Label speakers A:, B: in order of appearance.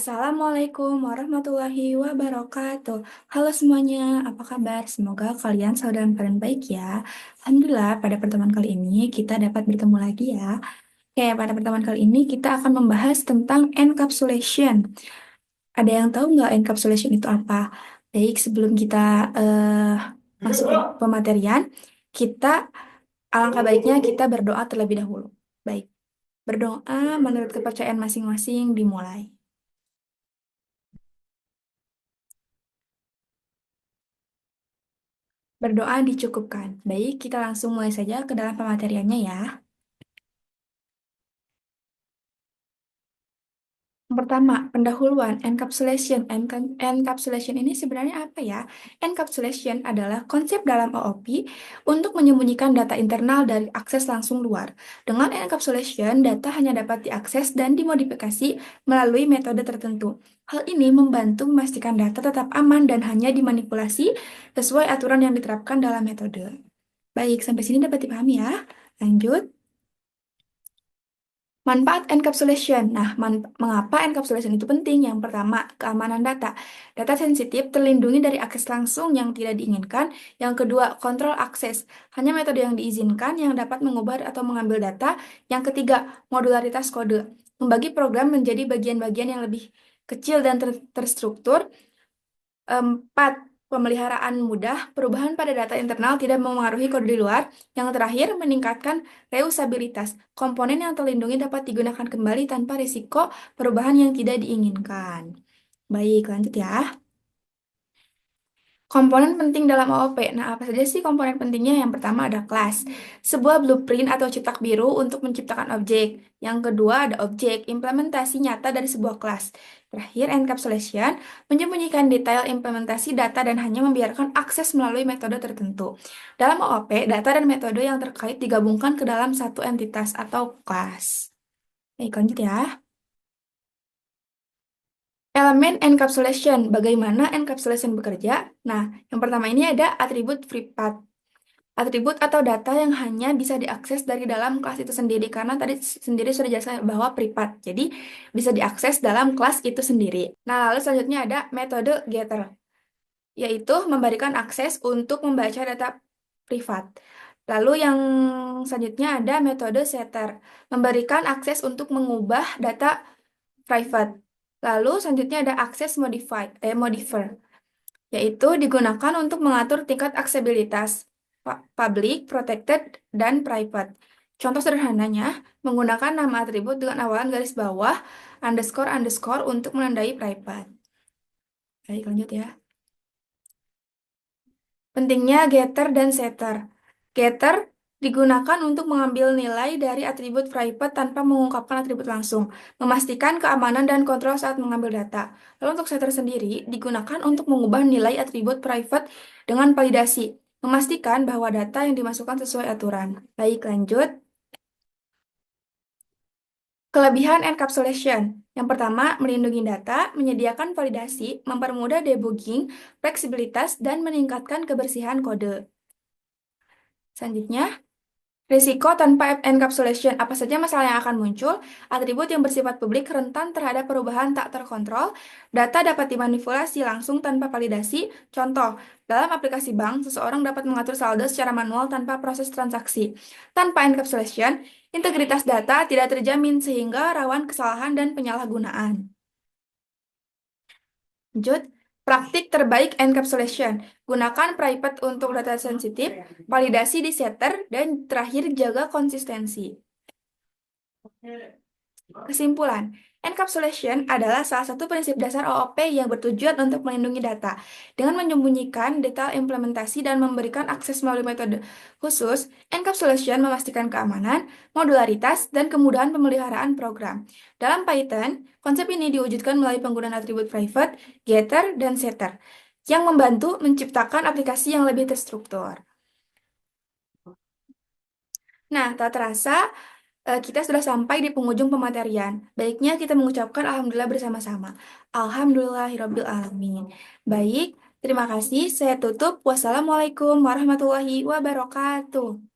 A: Assalamualaikum warahmatullahi wabarakatuh. Halo semuanya, apa kabar? Semoga kalian selalu dalam keadaan baik ya. Alhamdulillah, pada pertemuan kali ini kita dapat bertemu lagi ya. Oke, pada pertemuan kali ini kita akan membahas tentang encapsulation. Ada yang tahu nggak encapsulation itu apa? Baik, sebelum kita masuk ke pematerian, kita alangkah baiknya kita berdoa terlebih dahulu. Baik, berdoa menurut kepercayaan masing-masing dimulai. Berdoa dicukupkan. Baik, kita langsung mulai saja ke dalam pemateriannya ya. Yang pertama, pendahuluan, encapsulation. Encapsulation ini sebenarnya apa ya? Encapsulation adalah konsep dalam OOP untuk menyembunyikan data internal dari akses langsung luar. Dengan encapsulation, data hanya dapat diakses dan dimodifikasi melalui metode tertentu. Hal ini membantu memastikan data tetap aman dan hanya dimanipulasi sesuai aturan yang diterapkan dalam metode. Baik, sampai sini dapat dipahami ya. Lanjut. Manfaat encapsulation. Nah, mengapa encapsulation itu penting? Yang pertama, keamanan data. Data sensitif terlindungi dari akses langsung yang tidak diinginkan. Yang kedua, kontrol akses. Hanya metode yang diizinkan yang dapat mengubah atau mengambil data. Yang ketiga, modularitas kode. Membagi program menjadi bagian-bagian yang lebih kecil dan terstruktur. Empat, pemeliharaan mudah, perubahan pada data internal tidak memengaruhi kode di luar. Yang terakhir, meningkatkan reusabilitas. Komponen yang terlindungi dapat digunakan kembali tanpa risiko perubahan yang tidak diinginkan. Baik, lanjut ya. Komponen penting dalam OOP. Nah, apa saja sih komponen pentingnya? Yang pertama ada kelas, sebuah blueprint atau cetak biru untuk menciptakan objek. Yang kedua ada objek, implementasi nyata dari sebuah kelas. Terakhir, encapsulation, menyembunyikan detail implementasi data dan hanya membiarkan akses melalui metode tertentu. Dalam OOP, data dan metode yang terkait digabungkan ke dalam satu entitas atau kelas. Baik, lanjut ya. Elemen encapsulation. Bagaimana encapsulation bekerja? Nah, yang pertama ini ada atribut FreePath. Atribut atau data yang hanya bisa diakses dari dalam kelas itu sendiri. Karena tadi sendiri sudah dijelaskan bahwa FreePath. Jadi, bisa diakses dalam kelas itu sendiri. Nah, lalu selanjutnya ada metode getter, yaitu memberikan akses untuk membaca data privat. Lalu yang selanjutnya ada metode setter, memberikan akses untuk mengubah data private. Lalu selanjutnya ada akses modifier, yaitu digunakan untuk mengatur tingkat aksesibilitas, public, protected, dan private. Contoh sederhananya, menggunakan nama atribut dengan awalan garis bawah, underscore, underscore untuk menandai private. Baik, lanjut ya. Pentingnya getter dan setter. Getter digunakan untuk mengambil nilai dari atribut private tanpa mengungkapkan atribut langsung, memastikan keamanan dan kontrol saat mengambil data. Lalu untuk setter sendiri digunakan untuk mengubah nilai atribut private dengan validasi, memastikan bahwa data yang dimasukkan sesuai aturan. Baik, lanjut. Kelebihan encapsulation. Yang pertama, melindungi data, menyediakan validasi, mempermudah debugging, fleksibilitas, dan meningkatkan kebersihan kode. Selanjutnya, risiko tanpa encapsulation. Apa saja masalah yang akan muncul? Atribut yang bersifat publik rentan terhadap perubahan tak terkontrol. Data dapat dimanipulasi langsung tanpa validasi. Contoh, dalam aplikasi bank, seseorang dapat mengatur saldo secara manual tanpa proses transaksi. Tanpa encapsulation, integritas data tidak terjamin sehingga rawan kesalahan dan penyalahgunaan. Lanjut, praktik terbaik encapsulation. Gunakan private untuk data sensitif, validasi di setter, dan terakhir jaga konsistensi. Kesimpulan, encapsulation adalah salah satu prinsip dasar OOP yang bertujuan untuk melindungi data. Dengan menyembunyikan detail implementasi dan memberikan akses melalui metode khusus, encapsulation memastikan keamanan, modularitas, dan kemudahan pemeliharaan program. Dalam Python, konsep ini diwujudkan melalui penggunaan atribut private, getter, dan setter, yang membantu menciptakan aplikasi yang lebih terstruktur. Nah, tak terasa, kita sudah sampai di penghujung pematerian. Baiknya kita mengucapkan Alhamdulillah bersama-sama. Alhamdulillahirabbil alamin. Baik, terima kasih. Saya tutup. Wassalamualaikum warahmatullahi wabarakatuh.